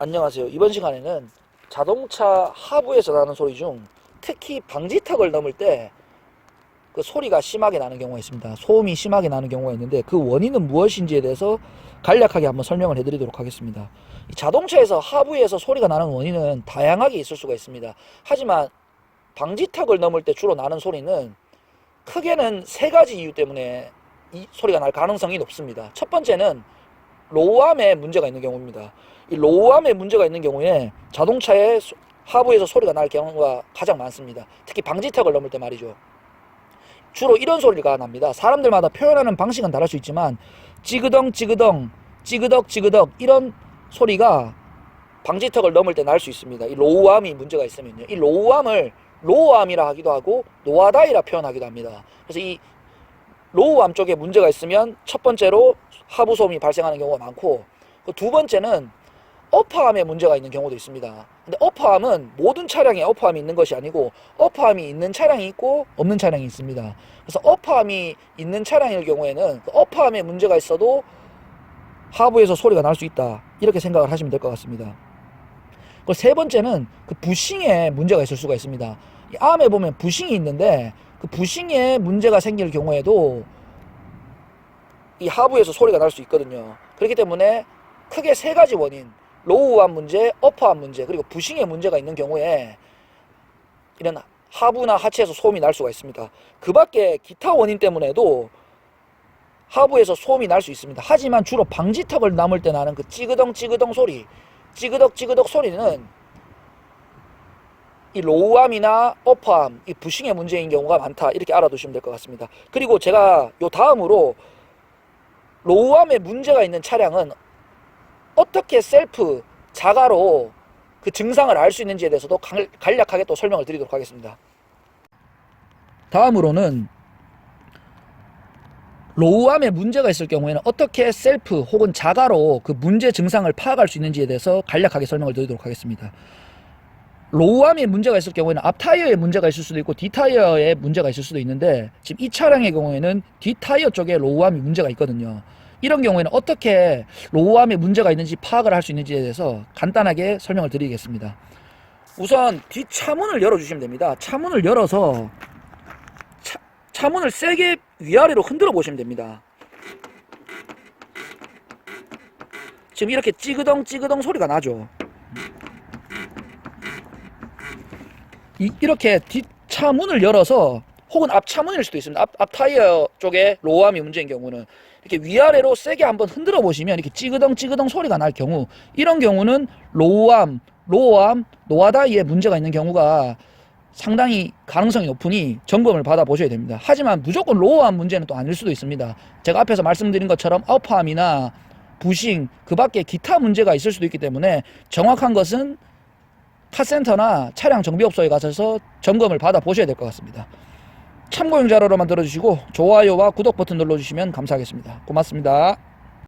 안녕하세요. 이번 시간에는 자동차 하부에서 나는 소리 중 특히 방지턱을 넘을 때 그 소리가 심하게 나는 경우가 있습니다. 소음이 심하게 나는 경우가 있는데 그 원인은 무엇인지에 대해서 간략하게 한번 설명을 해드리도록 하겠습니다. 자동차에서 하부에서 소리가 나는 원인은 다양하게 있을 수가 있습니다. 하지만 방지턱을 넘을 때 주로 나는 소리는 크게는 세 가지 이유 때문에 이 소리가 날 가능성이 높습니다. 첫 번째는 로우암에 문제가 있는 경우입니다. 이 로우암에 문제가 있는 경우에 자동차의 하부에서 소리가 날 경우가 가장 많습니다. 특히 방지턱을 넘을 때 말이죠. 주로 이런 소리가 납니다. 사람들마다 표현하는 방식은 다를 수 있지만 찌그덩 찌그덩 찌그덕 찌그덕 이런 소리가 방지턱을 넘을 때 날 수 있습니다. 이 로우암이 문제가 있으면요. 이 로우암을 로우암이라 하기도 하고 노아다이라 표현하기도 합니다. 그래서 이 로우암 쪽에 문제가 있으면 첫 번째로 하부 소음이 발생하는 경우가 많고, 두 번째는 어퍼암에 문제가 있는 경우도 있습니다. 근데 어퍼암은 모든 차량에 어퍼암이 있는 것이 아니고 어퍼암이 있는 차량이 있고 없는 차량이 있습니다. 그래서 어퍼암이 있는 차량일 경우에는 그 어퍼암에 문제가 있어도 하부에서 소리가 날 수 있다, 이렇게 생각을 하시면 될 것 같습니다. 그리고 세 번째는 그 부싱에 문제가 있을 수가 있습니다. 이 암에 보면 부싱이 있는데 그 부싱에 문제가 생길 경우에도 이 하부에서 소리가 날 수 있거든요. 그렇기 때문에 크게 세 가지 원인, 로우암 문제, 어퍼암 문제, 그리고 부싱에 문제가 있는 경우에 이런 하부나 하체에서 소음이 날 수가 있습니다. 그 밖에 기타 원인 때문에도 하부에서 소음이 날 수 있습니다. 하지만 주로 방지턱을 넘을 때 나는 그 찌그덩 찌그덩 소리, 찌그덕 찌그덕 소리는 이 로우암이나 어퍼암, 이 부싱의 문제인 경우가 많다, 이렇게 알아두시면 될 것 같습니다. 그리고 제가 요 다음으로 로우암에 문제가 있는 차량은 어떻게 셀프 자가로 그 증상을 알 수 있는지에 대해서도 간략하게 또 설명을 드리도록 하겠습니다. 다음으로는 로우암에 문제가 있을 경우에는 어떻게 셀프 혹은 자가로 그 문제 증상을 파악할 수 있는지에 대해서 간략하게 설명을 드리도록 하겠습니다. 로우암에 문제가 있을 경우에는 앞 타이어에 문제가 있을 수도 있고 뒷 타이어에 문제가 있을 수도 있는데, 지금 이 차량의 경우에는 뒷 타이어 쪽에 로우암이 문제가 있거든요. 이런 경우에는 어떻게 로우암에 문제가 있는지 파악을 할 수 있는지에 대해서 간단하게 설명을 드리겠습니다. 우선 뒷 차문을 열어주시면 됩니다. 차문을 열어서 차문을 세게 위아래로 흔들어 보시면 됩니다. 지금 이렇게 찌그덩 찌그덩 소리가 나죠. 이렇게 뒷차문을 열어서, 혹은 앞차문일 수도 있습니다. 앞 타이어 쪽에 로우암이 문제인 경우는 이렇게 위아래로 세게 한번 흔들어 보시면 이렇게 찌그덩 찌그덩 소리가 날 경우, 이런 경우는 로우암, 노아다이에 문제가 있는 경우가 상당히 가능성이 높으니 점검을 받아 보셔야 됩니다. 하지만 무조건 로우암 문제는 또 아닐 수도 있습니다. 제가 앞에서 말씀드린 것처럼 어퍼암이나 부싱, 그 밖에 기타 문제가 있을 수도 있기 때문에 정확한 것은 카센터나 차량 정비업소에 가셔서 점검을 받아 보셔야 될 것 같습니다. 참고용 자료로만 들어주시고 좋아요와 구독 버튼 눌러주시면 감사하겠습니다. 고맙습니다.